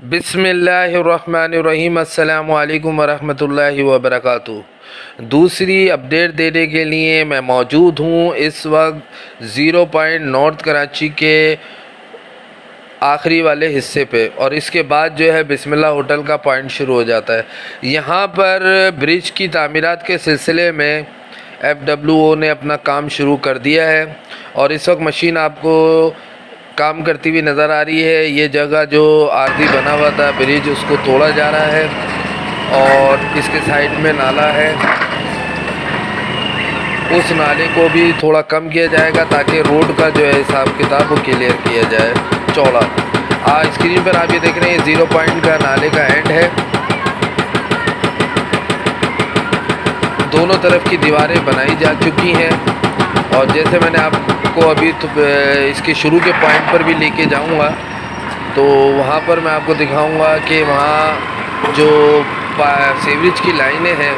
बिस्मिल्लाहिर्रहमानिर्रहीम। अस्सलामु अलैकुम वरहमतुल्लाहि वबरकातुहू। दूसरी अपडेट देने के लिए मैं मौजूद हूँ इस वक्त ज़ीरो पॉइंट नॉर्थ कराची के आखिरी वाले हिस्से पे, और इसके बाद जो है बिस्मिल्लाह होटल का पॉइंट शुरू हो जाता है। यहाँ पर ब्रिज की तामीरात के सिलसिले में FWO ने अपना काम शुरू कर दिया है और इस वक्त मशीन आपको काम करती हुई नज़र आ रही है। ये जगह जो आरजी बना हुआ था ब्रिज, उसको तोड़ा जा रहा है और इसके साइड में नाला है, उस नाले को भी थोड़ा कम किया जाएगा ताकि रोड का जो है हिसाब किताब वो क्लियर किया जाए चौड़ा। स्क्रीन पर आप ये देख रहे हैं ज़ीरो पॉइंट का नाले का एंड है। दोनों तरफ की दीवारें बनाई जा चुकी हैं और जैसे मैंने आपको अभी तो इसके शुरू के पॉइंट पर भी लेके जाऊंगा तो वहाँ पर मैं आपको दिखाऊंगा कि वहाँ जो सीवरेज की लाइनें हैं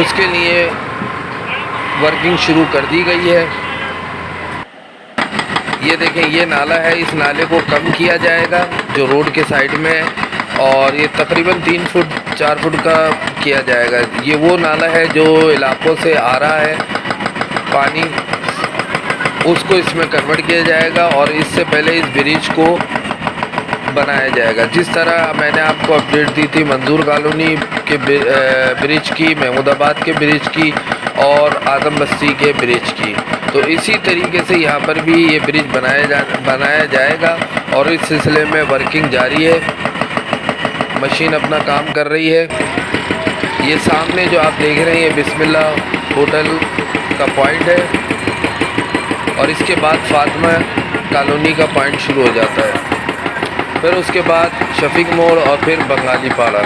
उसके लिए वर्किंग शुरू कर दी गई है। ये देखें, ये नाला है, इस नाले को कम किया जाएगा जो रोड के साइड में है और ये तकरीबन 3 फुट 4 फुट का किया जाएगा। ये वो नाला है जो इलाकों से आ रहा है पानी, उसको इसमें कन्वर्ट किया जाएगा और इससे पहले इस ब्रिज को बनाया जाएगा। जिस तरह मैंने आपको अपडेट दी थी मंजूर कॉलोनी के ब्रिज की, महमूदाबाद के ब्रिज की और आदम बस्ती के ब्रिज की, तो इसी तरीके से यहाँ पर भी ये ब्रिज बनाया जाएगा और इस सिलसिले में वर्किंग जारी है। मशीन अपना काम कर रही है। ये सामने जो आप देख रहे हैं ये बिस्मिल्लाह होटल का पॉइंट है और इसके बाद फातिमा कॉलोनी का पॉइंट शुरू हो जाता है, फिर उसके बाद शफीक मोड़ और फिर बंगाली पाड़ा।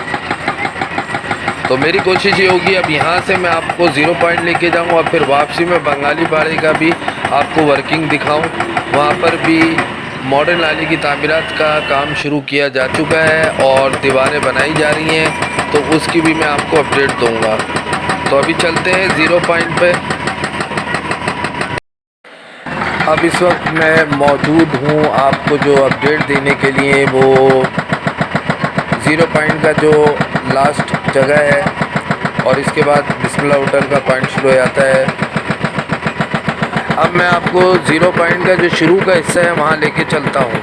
तो मेरी कोशिश ये होगी अब यहाँ से मैं आपको ज़ीरो पॉइंट लेके जाऊँ और फिर वापसी में बंगाली पाड़े का भी आपको वर्किंग दिखाऊँ। वहाँ पर भी मॉडर्न नाली की तामीरात का काम शुरू किया जा चुका है और दीवारें बनाई जा रही हैं, तो उसकी भी मैं आपको अपडेट दूँगा। तो अभी चलते हैं ज़ीरो पॉइंट पे। अब इस वक्त मैं मौजूद हूँ आपको जो अपडेट देने के लिए, वो ज़ीरो पॉइंट का जो लास्ट जगह है और इसके बाद बिस्मिल्लाह होटल का पॉइंट शुरू हो जाता है। अब मैं आपको ज़ीरो पॉइंट का जो शुरू का हिस्सा है वहाँ लेके चलता हूँ।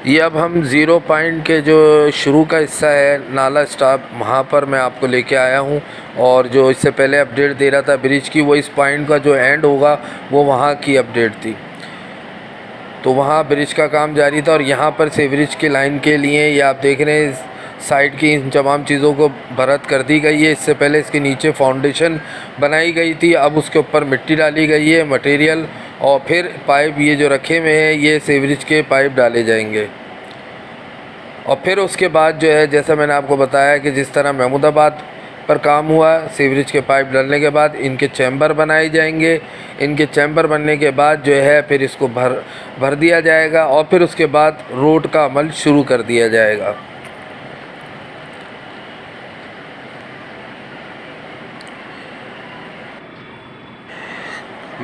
ये अब हम ज़ीरो पॉइंट के जो शुरू का हिस्सा है नाला स्टॉप, वहाँ पर मैं आपको लेके आया हूँ और जो इससे पहले अपडेट दे रहा था ब्रिज की, वो इस पॉइंट का जो एंड होगा वो वहाँ की अपडेट थी। तो वहाँ ब्रिज का काम जारी था और यहाँ पर सीवरेज की लाइन के लिए ये आप देख रहे हैं साइड की इन तमाम चीज़ों को भरत कर दी गई है। इससे पहले इसके नीचे फाउंडेशन बनाई गई थी, अब उसके ऊपर मिट्टी डाली गई है मटेरियल, और फिर पाइप ये जो रखे हुए हैं ये सीवरेज के पाइप डाले जाएंगे। और फिर उसके बाद जो है जैसा मैंने आपको बताया कि जिस तरह महमूदाबाद पर काम हुआ, सीवरेज के पाइप डालने के बाद इनके चैम्बर बनाए जाएंगे। इनके चैम्बर बनने के बाद जो है फिर इसको भर दिया जाएगा और फिर उसके बाद रोड का अमल शुरू कर दिया जाएगा।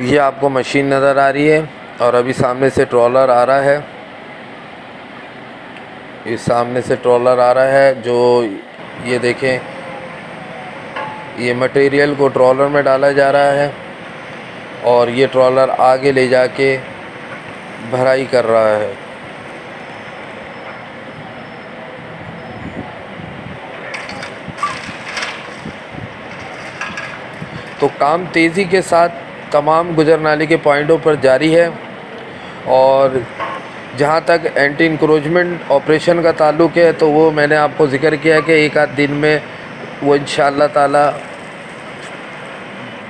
ये आपको मशीन नज़र आ रही है और अभी सामने से ट्रॉलर आ रहा है। इस सामने से ट्रॉलर आ रहा है जो ये देखें, ये मटेरियल को ट्रॉलर में डाला जा रहा है और ये ट्रॉलर आगे ले जाके भराई कर रहा है। तो काम तेज़ी के साथ तमाम गुजर नाले के पॉइंटों पर जारी है और जहाँ तक एंटी इंक्रोचमेंट ऑपरेशन का ताल्लुक़ है तो वो मैंने आपको ज़िक्र किया कि एक आध दिन में वो इंशाअल्लाह ताला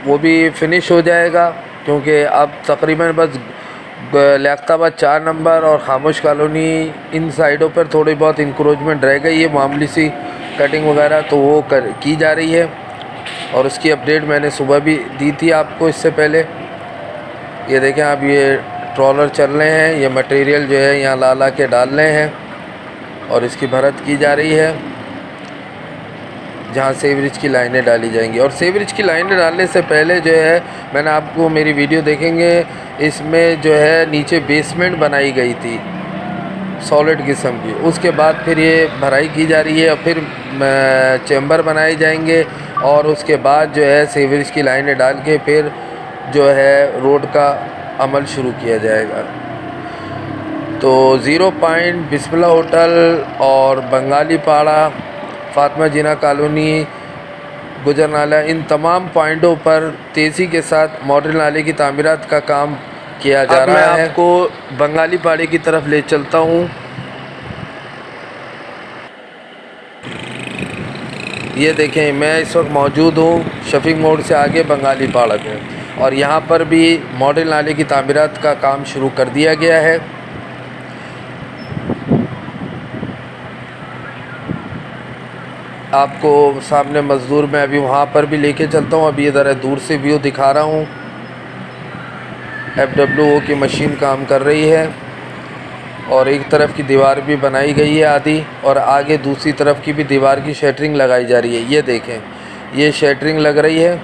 वो भी फ़िनिश हो जाएगा, क्योंकि अब तकरीबन बस लियाकताबाद 4 नंबर और खामोश कॉलोनी इन साइडों पर थोड़ी बहुत इंक्रोचमेंट रह गई है, मामूली सी कटिंग वगैरह, तो वो की जा रही है और उसकी अपडेट मैंने सुबह भी दी थी आपको इससे पहले। ये देखें अब ये ट्रॉलर चल रहे हैं, ये मटेरियल जो है यहाँ ला के डाल रहे हैं और इसकी भरत की जा रही है जहाँ सीवरेज की लाइनें डाली जाएंगी। और सीवरेज की लाइनें डालने से पहले जो है मैंने आपको, मेरी वीडियो देखेंगे, इसमें जो है नीचे बेसमेंट बनाई गई थी सॉलिड किस्म की। उसके बाद फिर ये भराई की जा रही है और फिर चैम्बर बनाए जाएंगे और उसके बाद जो है सीवरेज की लाइनें डाल के फिर जो है रोड का अमल शुरू किया जाएगा। तो 0 पॉइंट, बिस्मिल्ला होटल और बंगाली पाड़ा, फातिमा जिना कॉलोनी, गुजर नाला, इन तमाम पॉइंटों पर तेज़ी के साथ मॉडल नाले की तामीरात का काम किया जा रहा है। मैं आपको बंगाली पाड़े की तरफ ले चलता हूँ। ये देखें, मैं इस वक्त मौजूद हूँ शफीक मोड़ से आगे बंगाली पाड़ा में, और यहाँ पर भी मॉडल नाले की तामीरात का काम शुरू कर दिया गया है। आपको सामने मज़दूर मैं अभी वहाँ पर भी लेके चलता हूँ। अभी इधर दूर से व्यू दिखा रहा हूँ। FWO की मशीन काम कर रही है और एक तरफ की दीवार भी बनाई गई है आधी, और आगे दूसरी तरफ की भी दीवार की शटरिंग लगाई जा रही है। ये देखें, ये शटरिंग लग रही है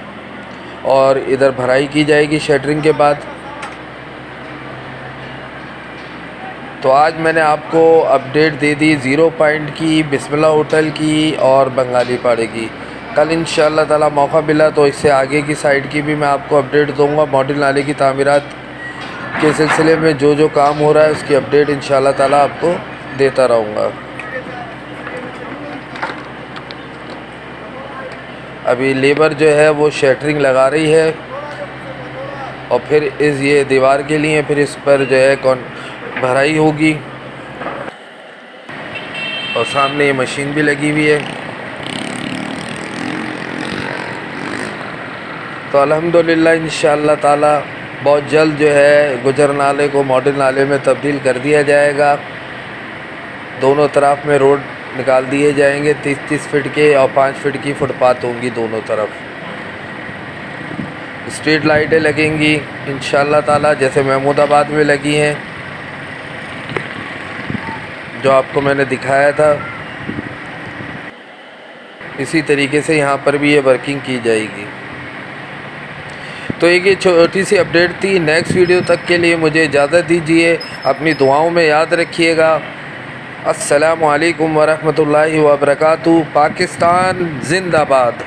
और इधर भराई की जाएगी शटरिंग के बाद। तो आज मैंने आपको अपडेट दे दी 0 पॉइंट की, बिस्मिल्ला होटल की और बंगाली पाड़े की। कल इंशाअल्लाह ताला मौका मिला तो इससे आगे की साइड की भी मैं आपको अपडेट दूंगा। मॉडल नाले की तामीरात के सिलसिले में जो जो काम हो रहा है उसकी अपडेट इंशाअल्लाह ताला आपको देता रहूँगा। अभी लेबर जो है वो शटरिंग लगा रही है और फिर इस ये दीवार के लिए फिर इस पर जो है भराई होगी, और सामने ये मशीन भी लगी हुई है। तो अल्हम्दुलिल्लाह इंशाअल्लाह ताला बहुत जल्द जो है गुजर नाले को मॉडल नाले में तब्दील कर दिया जाएगा। दोनों तरफ में रोड निकाल दिए जाएंगे 30-30 फीट के, और 5 फीट की फुटपाथ होंगी दोनों तरफ। स्ट्रीट लाइटें लगेंगी इंशाअल्लाह ताला, जैसे महमूदाबाद में लगी हैं, जो आपको मैंने दिखाया था। इसी तरीके से यहाँ पर भी ये वर्किंग की जाएगी। तो एक ये छोटी सी अपडेट थी। नेक्स्ट वीडियो तक के लिए मुझे इजाज़त दीजिए। अपनी दुआओं में याद रखिएगा। अस्सलामु अलैकुम वरहमतुल्लाहि वबरकातुहू। पाकिस्तान जिंदाबाद।